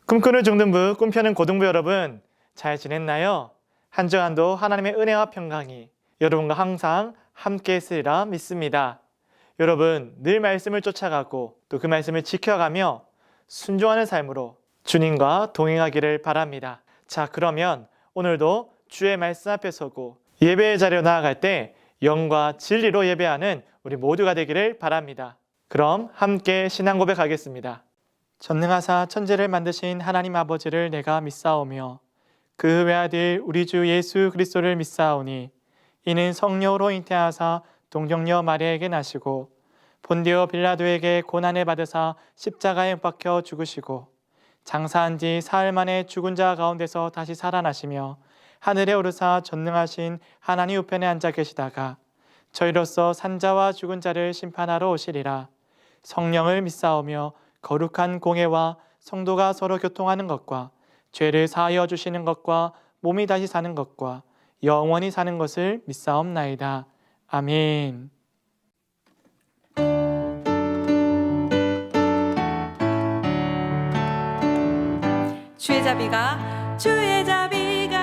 꿈꾸는 중등부, 꿈펴는 고등부 여러분, 잘 지냈나요? 한 주간도 하나님의 은혜와 평강이 여러분과 항상 함께 있으리라 믿습니다. 여러분, 늘 말씀을 쫓아가고 또 그 말씀을 지켜가며 순종하는 삶으로 주님과 동행하기를 바랍니다. 자, 그러면 오늘도 주의 말씀 앞에 서고 예배의 자리로 나아갈 때 영과 진리로 예배하는 우리 모두가 되기를 바랍니다. 그럼 함께 신앙 고백하겠습니다. 전능하사 천지를 만드신 하나님 아버지를 내가 믿사오며 그 외아들 우리 주 예수 그리스도를 믿사오니 이는 성령으로 잉태하사 동정녀 마리아에게 나시고 본디오 빌라도에게 고난을 받으사 십자가에 못 박혀 죽으시고 장사한 지 사흘 만에 죽은 자 가운데서 다시 살아나시며 하늘에 오르사 전능하신 하나님 우편에 앉아 계시다가 저희로서 산자와 죽은 자를 심판하러 오시리라. 성령을 믿사오며 거룩한 공예와 성도가 서로 교통하는 것과 죄를 사하여 주시는 것과 몸이 다시 사는 것과 영원히 사는 것을 믿사옵나이다. 아멘. 주의 자비가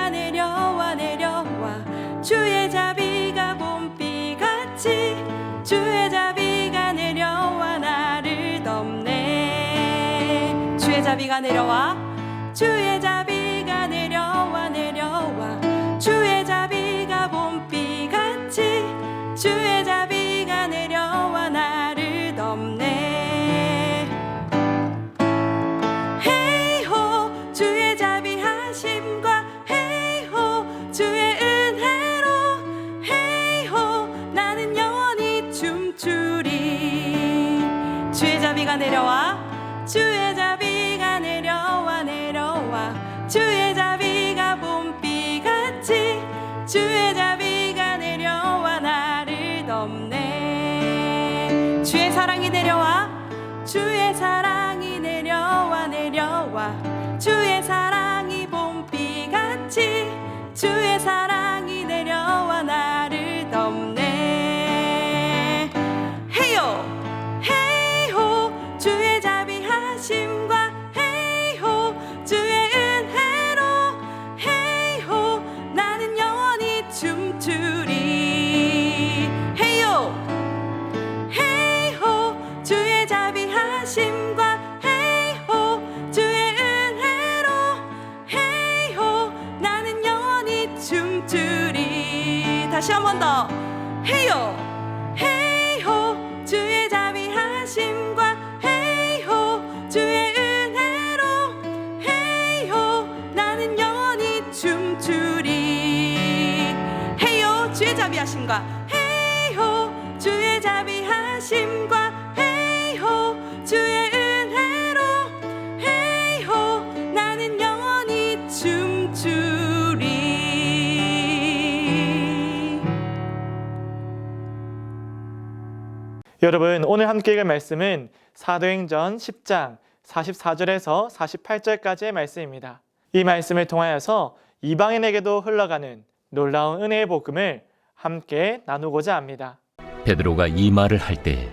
내려와 주의 자비가 봄비같이 주의 자비가 내려와 나를 덮네. 주의 자비가 내려와 주의 자비가 내려와 주의 자비가 봄비같이 주의 자비가 내려와 나를 덮네. 헤이호 주의 자비하심과 헤이호 주의 은혜로 헤이호 나는 영원히 춤추리. 주의 자비가 내려와 주의 자비가 내려와 주의 자비가 봄비같이 주의 자비가 내려와 나를 덮네. 주의 사랑이 내려와 주의 사랑이 내려와 주의 사랑이 봄비같이 주의 사랑이 내려와 나를 덮네. 헤이호 헤이호 주의 자비하심과 헤이호 주의 은혜로 헤이호 나는 영원히 춤추리. 헤이호 헤이호 주의 자비하심과 헤이호 주의 은혜로 헤이호 나는 영원히 춤추리. 다시 한 번 더. 헤이호 헤이호 주의 자비하심과 헤이호 주의 은혜로 헤이호 나는 영원히 춤추리. 헤이호 주의 자비하심과 헤이호 주의 자비하심과 헤이호 주의 은혜로 헤이호 나는 영원히 춤추리. 여러분, 오늘 함께 읽을 말씀은 사도행전 10장 44절에서 48절까지의 말씀입니다. 이 말씀을 통하여서 이방인에게도 흘러가는 놀라운 은혜의 복음을 함께 나누고자 합니다. 베드로가 이 말을 할 때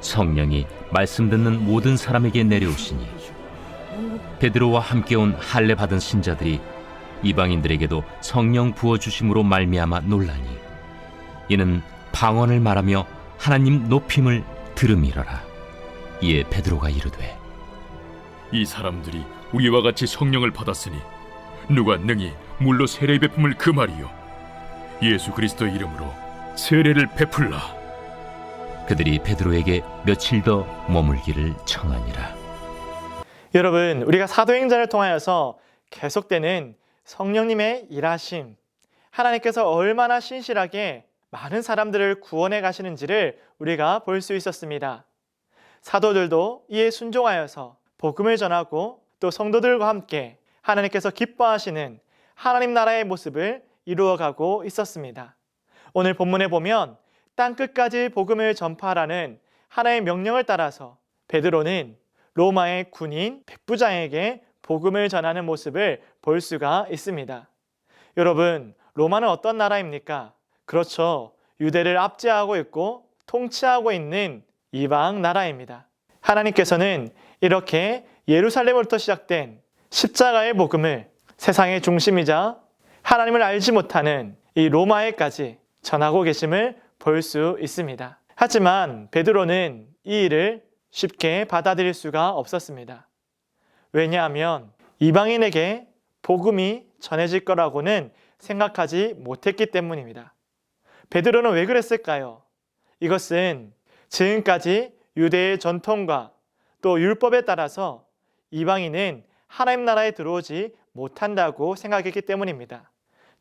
성령이 말씀 듣는 모든 사람에게 내려오시니 베드로와 함께 온 할례 받은 신자들이 이방인들에게도 성령 부어주심으로 말미암아 놀라니 이는 방언을 말하며 하나님 높임을 들음이러라. 이에 베드로가 이르되 이 사람들이 우리와 같이 성령을 받았으니 누가 능히 물로 세례 베품을 금하리요 예수 그리스도 이름으로 세례를 베풀라. 그들이 베드로에게 며칠 더 머물기를 청하니라. 여러분, 우리가 사도행전을 통하여서 계속되는 성령님의 일하심, 하나님께서 얼마나 신실하게 많은 사람들을 구원해 가시는지를 우리가 볼 수 있었습니다. 사도들도 이에 순종하여서 복음을 전하고 또 성도들과 함께 하나님께서 기뻐하시는 하나님 나라의 모습을 이루어가고 있었습니다. 오늘 본문에 보면 땅끝까지 복음을 전파하라는 하나의 명령을 따라서 베드로는 로마의 군인 백부장에게 복음을 전하는 모습을 볼 수가 있습니다. 여러분, 로마는 어떤 나라입니까? 그렇죠. 유대를 압제하고 있고 통치하고 있는 이방 나라입니다. 하나님께서는 이렇게 예루살렘으로부터 시작된 십자가의 복음을 세상의 중심이자 하나님을 알지 못하는 이 로마에까지 전하고 계심을 볼 수 있습니다. 하지만 베드로는 이 일을 쉽게 받아들일 수가 없었습니다. 왜냐하면 이방인에게 복음이 전해질 거라고는 생각하지 못했기 때문입니다. 베드로는 왜 그랬을까요? 이것은 지금까지 유대의 전통과 또 율법에 따라서 이방인은 하나님 나라에 들어오지 못한다고 생각했기 때문입니다.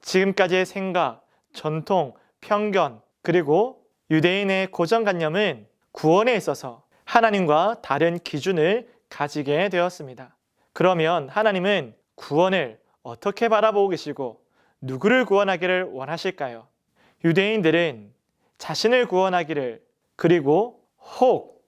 지금까지의 생각, 전통, 편견, 그리고 유대인의 고정관념은 구원에 있어서 하나님과 다른 기준을 가지게 되었습니다. 그러면 하나님은 구원을 어떻게 바라보고 계시고 누구를 구원하기를 원하실까요? 유대인들은 자신을 구원하기를, 그리고 혹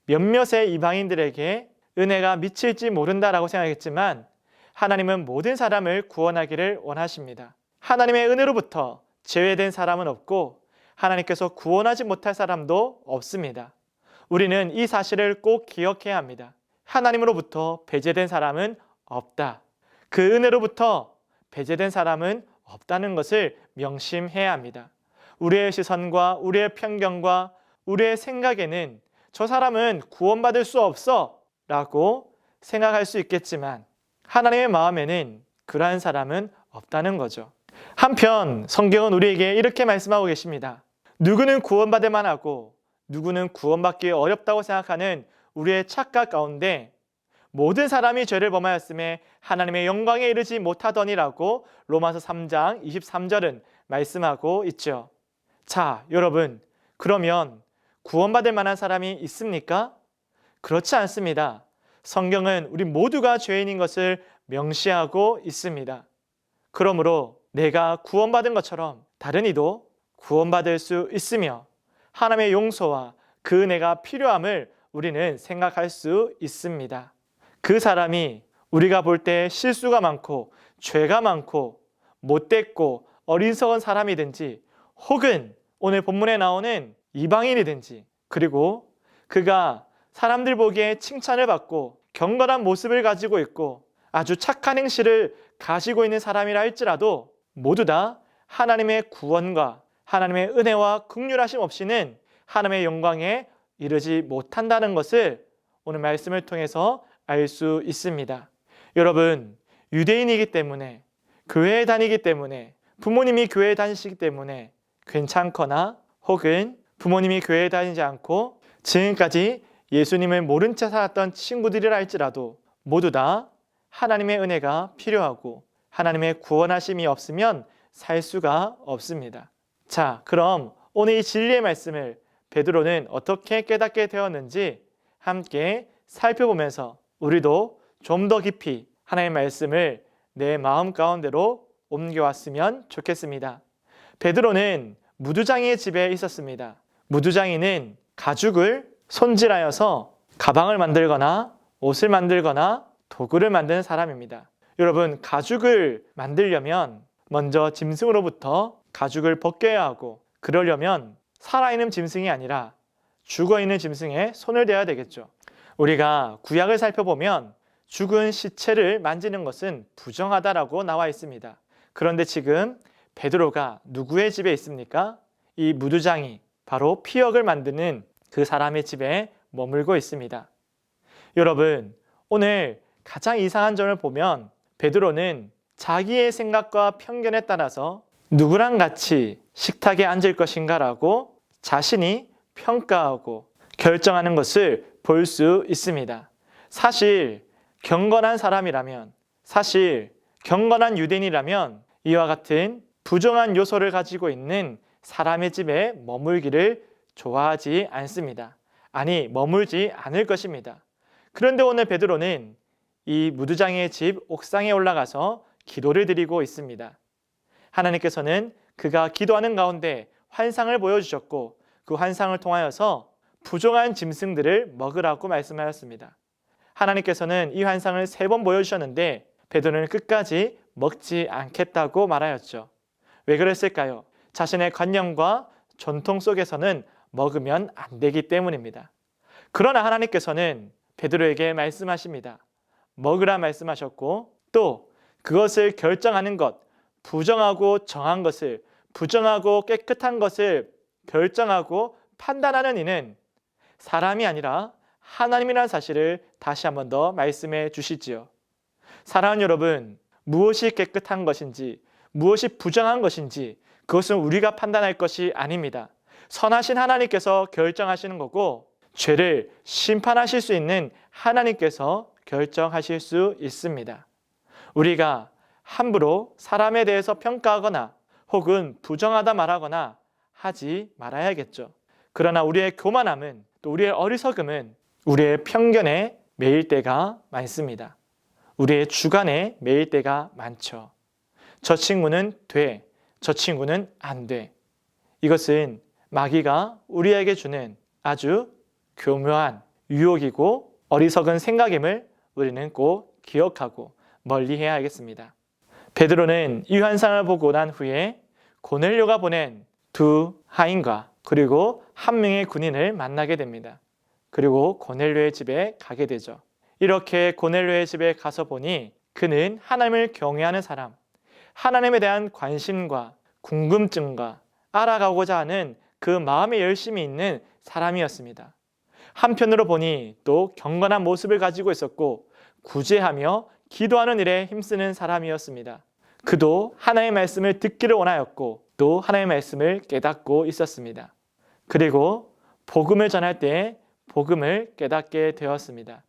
몇몇의 이방인들에게 은혜가 미칠지 모른다라고 생각했지만 하나님은 모든 사람을 구원하기를 원하십니다. 하나님의 은혜로부터 제외된 사람은 없고 하나님께서 구원하지 못할 사람도 없습니다. 우리는 이 사실을 꼭 기억해야 합니다. 하나님으로부터 배제된 사람은 없다. 그 은혜로부터 배제된 사람은 없다는 것을 명심해야 합니다. 우리의 시선과 우리의 편견과 우리의 생각에는 저 사람은 구원받을 수 없어 라고 생각할 수 있겠지만 하나님의 마음에는 그러한 사람은 없다는 거죠. 한편 성경은 우리에게 이렇게 말씀하고 계십니다. 누구는 구원받을 만하고 누구는 구원받기 어렵다고 생각하는 우리의 착각 가운데 모든 사람이 죄를 범하였음에 하나님의 영광에 이르지 못하더니라고 로마서 3장 23절은 말씀하고 있죠. 자, 여러분, 그러면 구원받을 만한 사람이 있습니까? 그렇지 않습니다. 성경은 우리 모두가 죄인인 것을 명시하고 있습니다. 그러므로 내가 구원받은 것처럼 다른 이도 구원받을 수 있으며 하나님의 용서와 그 은혜가 필요함을 우리는 생각할 수 있습니다. 그 사람이 우리가 볼 때 실수가 많고 죄가 많고 못됐고 어리석은 사람이든지 혹은 오늘 본문에 나오는 이방인이든지 그리고 그가 사람들 보기에 칭찬을 받고 경건한 모습을 가지고 있고 아주 착한 행실을 가지고 있는 사람이라 할지라도 모두 다 하나님의 구원과 하나님의 은혜와 긍휼하심 없이는 하나님의 영광에 이르지 못한다는 것을 오늘 말씀을 통해서 알 수 있습니다. 여러분, 유대인이기 때문에 교회에 다니기 때문에 부모님이 교회에 다니시기 때문에 괜찮거나 혹은 부모님이 교회에 다니지 않고 지금까지 예수님을 모른 채 살았던 친구들이라 할지라도 모두 다 하나님의 은혜가 필요하고 하나님의 구원하심이 없으면 살 수가 없습니다. 자, 그럼 오늘 이 진리의 말씀을 베드로는 어떻게 깨닫게 되었는지 함께 살펴보면서 우리도 좀 더 깊이 하나님의 말씀을 내 마음 가운데로 옮겨왔으면 좋겠습니다. 베드로는 무두장이의 집에 있었습니다. 무두장이는 가죽을 손질하여서 가방을 만들거나 옷을 만들거나 도구를 만드는 사람입니다. 여러분, 가죽을 만들려면 먼저 짐승으로부터 가죽을 벗겨야 하고 그러려면 살아있는 짐승이 아니라 죽어있는 짐승에 손을 대야 되겠죠. 우리가 구약을 살펴보면 죽은 시체를 만지는 것은 부정하다라고 나와 있습니다. 그런데 지금 베드로가 누구의 집에 있습니까? 이 무두장이 바로 피역을 만드는 그 사람의 집에 머물고 있습니다. 여러분, 오늘 가장 이상한 점을 보면 베드로는 자기의 생각과 편견에 따라서 누구랑 같이 식탁에 앉을 것인가라고 자신이 평가하고 결정하는 것을 볼 수 있습니다. 사실 경건한 사람이라면, 사실 경건한 유대인이라면 이와 같은 부정한 요소를 가지고 있는 사람의 집에 머물기를 좋아하지 않습니다. 아니, 머물지 않을 것입니다. 그런데 오늘 베드로는 이 무두장의 집 옥상에 올라가서 기도를 드리고 있습니다. 하나님께서는 그가 기도하는 가운데 환상을 보여주셨고 그 환상을 통하여서 부정한 짐승들을 먹으라고 말씀하였습니다. 하나님께서는 이 환상을 3번 보여주셨는데 베드로는 끝까지 먹지 않겠다고 말하였죠. 왜 그랬을까요? 자신의 관념과 전통 속에서는 먹으면 안 되기 때문입니다. 그러나 하나님께서는 베드로에게 말씀하십니다. 먹으라 말씀하셨고, 또 그것을 결정하는 것, 부정하고 정한 것을, 부정하고 깨끗한 것을 결정하고 판단하는 이는 사람이 아니라 하나님이라는 사실을 다시 한 번 더 말씀해 주시지요. 사랑하는 여러분, 무엇이 깨끗한 것인지, 무엇이 부정한 것인지 그것은 우리가 판단할 것이 아닙니다. 선하신 하나님께서 결정하시는 거고, 죄를 심판하실 수 있는 하나님께서 결정하실 수 있습니다. 우리가 함부로 사람에 대해서 평가하거나 혹은 부정하다 말하거나 하지 말아야겠죠. 그러나 우리의 교만함은, 또 우리의 어리석음은 우리의 편견에 매일 때가 많습니다. 우리의 주관에 매일 때가 많죠. 저 친구는 돼, 저 친구는 안 돼. 이것은 마귀가 우리에게 주는 아주 교묘한 유혹이고 어리석은 생각임을 우리는 꼭 기억하고 멀리해야 하겠습니다. 베드로는 이 환상을 보고 난 후에 고넬료가 보낸 두 하인과 그리고 한 명의 군인을 만나게 됩니다. 그리고 고넬료의 집에 가게 되죠. 이렇게 고넬료의 집에 가서 보니 그는 하나님을 경외하는 사람, 하나님에 대한 관심과 궁금증과 알아가고자 하는 그 마음의 열심이 있는 사람이었습니다. 한편으로 보니 또 경건한 모습을 가지고 있었고 구제하며 기도하는 일에 힘쓰는 사람이었습니다. 그도 하나님의 말씀을 듣기를 원하였고 또 하나님의 말씀을 깨닫고 있었습니다. 그리고 복음을 전할 때 복음을 깨닫게 되었습니다.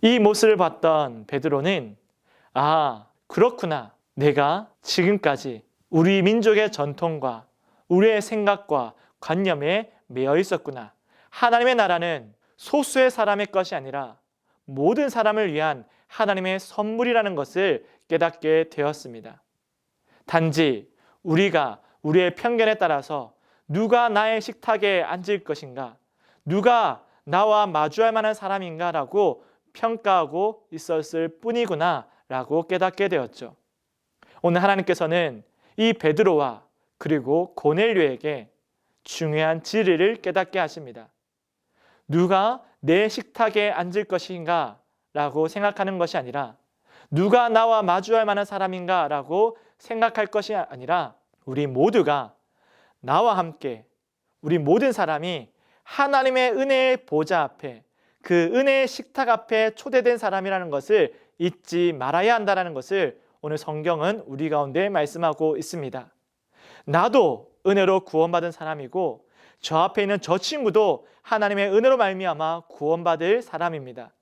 이 모습을 봤던 베드로는 아, 그렇구나. 내가 지금까지 우리 민족의 전통과 우리의 생각과 관념에 매여 있었구나. 하나님의 나라는 소수의 사람의 것이 아니라 모든 사람을 위한 하나님의 선물이라는 것을 깨닫게 되었습니다. 단지 우리가 우리의 편견에 따라서 누가 나의 식탁에 앉을 것인가, 누가 나와 마주할 만한 사람인가 라고 평가하고 있었을 뿐이구나 라고 깨닫게 되었죠. 오늘 하나님께서는 이 베드로와 그리고 고넬료에게 중요한 진리를 깨닫게 하십니다. 누가 내 식탁에 앉을 것인가 라고 생각하는 것이 아니라 누가 나와 마주할 만한 사람인가 라고 생각할 것이 아니라 우리 모두가 나와 함께 우리 모든 사람이 하나님의 은혜의 보좌 앞에 그 은혜의 식탁 앞에 초대된 사람이라는 것을 잊지 말아야 한다는 것을 오늘 성경은 우리 가운데 말씀하고 있습니다. 나도 은혜로 구원받은 사람이고 저 앞에 있는 저 친구도 하나님의 은혜로 말미암아 구원받을 사람입니다.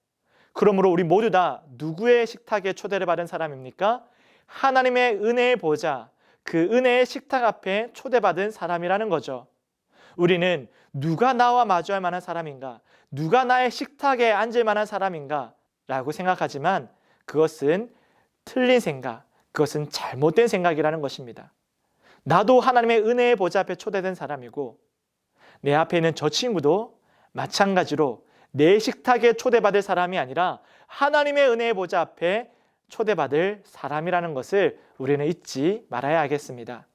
그러므로 우리 모두 다 누구의 식탁에 초대를 받은 사람입니까? 하나님의 은혜의 보좌, 그 은혜의 식탁 앞에 초대받은 사람이라는 거죠. 우리는 누가 나와 마주할 만한 사람인가, 누가 나의 식탁에 앉을 만한 사람인가 라고 생각하지만 그것은 틀린 생각, 그것은 잘못된 생각이라는 것입니다. 나도 하나님의 은혜의 보좌 앞에 초대된 사람이고 내 앞에 있는 저 친구도 마찬가지로 내 식탁에 초대받을 사람이 아니라 하나님의 은혜의 보좌 앞에 초대받을 사람이라는 것을 우리는 잊지 말아야 하겠습니다.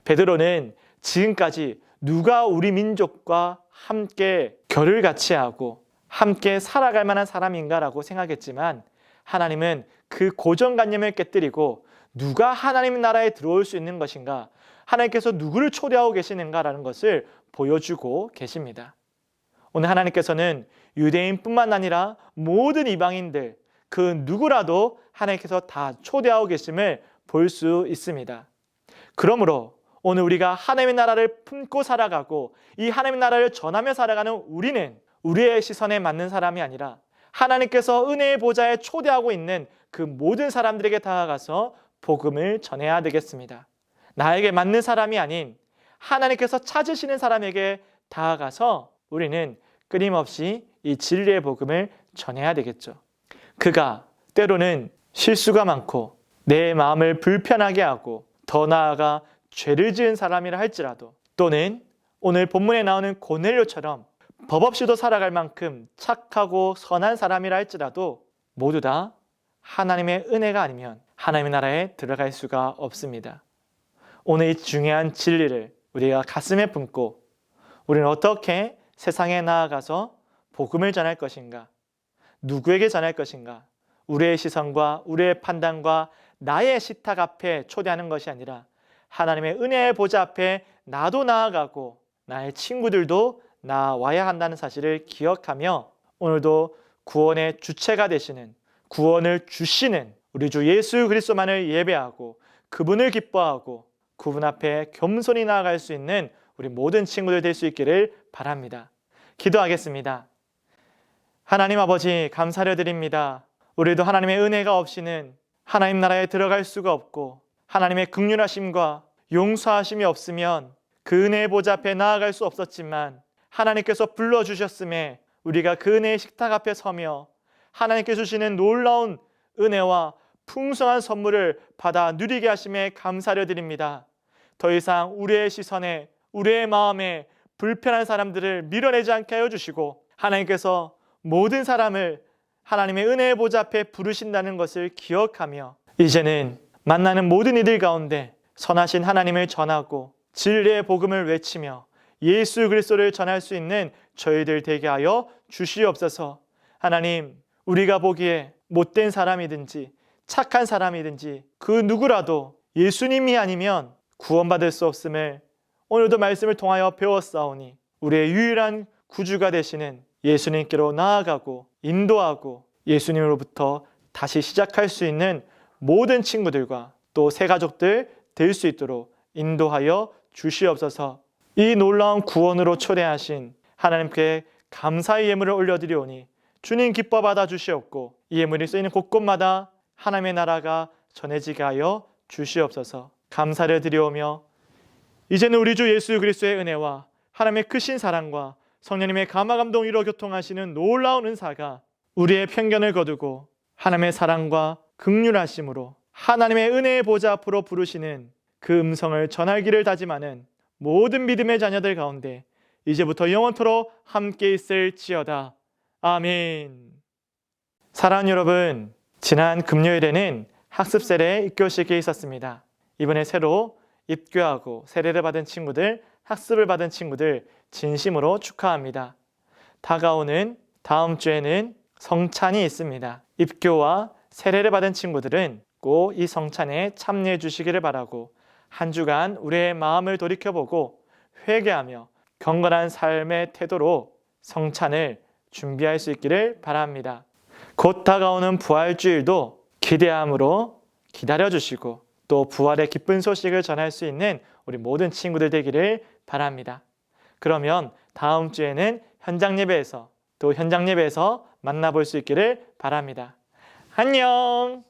베드로는 지금까지 누가 우리 민족과 함께 결을 같이 하고 함께 살아갈 만한 사람인가라고 생각했지만 하나님은 그 고정관념을 깨뜨리고 누가 하나님 나라에 들어올 수 있는 것인가, 하나님께서 누구를 초대하고 계시는가라는 것을 보여주고 계십니다. 오늘 하나님께서는 유대인뿐만 아니라 모든 이방인들 그 누구라도 하나님께서 다 초대하고 계심을 볼 수 있습니다. 그러므로 오늘 우리가 하나님의 나라를 품고 살아가고 이 하나님의 나라를 전하며 살아가는 우리는 우리의 시선에 맞는 사람이 아니라 하나님께서 은혜의 보좌에 초대하고 있는 그 모든 사람들에게 다가가서 복음을 전해야 되겠습니다. 나에게 맞는 사람이 아닌 하나님께서 찾으시는 사람에게 다가가서 우리는 끊임없이 이 진리의 복음을 전해야 되겠죠. 그가 때로는 실수가 많고 내 마음을 불편하게 하고 더 나아가 죄를 지은 사람이라 할지라도 또는 오늘 본문에 나오는 고넬료처럼 법 없이도 살아갈 만큼 착하고 선한 사람이라 할지라도 모두 다 하나님의 은혜가 아니면 하나님의 나라에 들어갈 수가 없습니다. 오늘 이 중요한 진리를 우리가 가슴에 품고 우리는 어떻게 세상에 나아가서 복음을 전할 것인가, 누구에게 전할 것인가, 우리의 시선과 우리의 판단과 나의 식탁 앞에 초대하는 것이 아니라 하나님의 은혜의 보좌 앞에 나도 나아가고 나의 친구들도 나와야 한다는 사실을 기억하며 오늘도 구원의 주체가 되시는, 구원을 주시는 우리 주 예수 그리스도만을 예배하고 그분을 기뻐하고 그분 앞에 겸손히 나아갈 수 있는 우리 모든 친구들 될 수 있기를 바랍니다. 기도하겠습니다. 하나님 아버지, 감사를 드립니다. 우리도 하나님의 은혜가 없이는 하나님 나라에 들어갈 수가 없고 하나님의 긍휼하심과 용서하심이 없으면 그 은혜의 보좌 앞에 나아갈 수 없었지만 하나님께서 불러주셨음에 우리가 그 은혜의 식탁 앞에 서며 하나님께 주시는 놀라운 은혜와 풍성한 선물을 받아 누리게 하심에 감사를 드립니다. 더 이상 우리의 시선에, 우리의 마음에 불편한 사람들을 밀어내지 않게 하여 주시고 하나님께서 모든 사람을 하나님의 은혜의 보좌 앞에 부르신다는 것을 기억하며 이제는 만나는 모든 이들 가운데 선하신 하나님을 전하고 진리의 복음을 외치며 예수 그리스도를 전할 수 있는 저희들 되게 하여 주시옵소서. 하나님, 우리가 보기에 못된 사람이든지 착한 사람이든지 그 누구라도 예수님이 아니면 구원받을 수 없음을 오늘도 말씀을 통하여 배웠사오니 우리의 유일한 구주가 되시는 예수님께로 나아가고 인도하고 예수님으로부터 다시 시작할 수 있는 모든 친구들과 또 새 가족들 될 수 있도록 인도하여 주시옵소서. 이 놀라운 구원으로 초대하신 하나님께 감사의 예물을 올려드리오니 주님 기뻐 받아 주시옵고 이 예물이 쓰이는 곳곳마다 하나님의 나라가 전해지게 하여 주시옵소서. 감사를 드리오며 이제는 우리 주 예수 그리스도의 은혜와 하나님의 크신 사랑과 성령님의 감화 감동 이로 교통하시는 놀라운 은사가 우리의 편견을 거두고 하나님의 사랑과 긍휼하심으로 하나님의 은혜의 보좌 앞으로 부르시는 그 음성을 전하기를 다짐하는 모든 믿음의 자녀들 가운데 이제부터 영원토록 함께 있을지어다. 아멘. 사랑하는 여러분, 지난 금요일에는 학습 세례 입교식이 있었습니다. 이번에 새로 입교하고 세례를 받은 친구들, 학습을 받은 친구들 진심으로 축하합니다. 다가오는 다음 주에는 성찬이 있습니다. 입교와 세례를 받은 친구들은 꼭 이 성찬에 참여해 주시기를 바라고 한 주간 우리의 마음을 돌이켜보고 회개하며 경건한 삶의 태도로 성찬을 준비할 수 있기를 바랍니다. 곧 다가오는 부활주일도 기대함으로 기다려주시고 또 부활의 기쁜 소식을 전할 수 있는 우리 모든 친구들 되기를 바랍니다. 그러면 다음 주에는 현장 예배에서 만나볼 수 있기를 바랍니다. 안녕!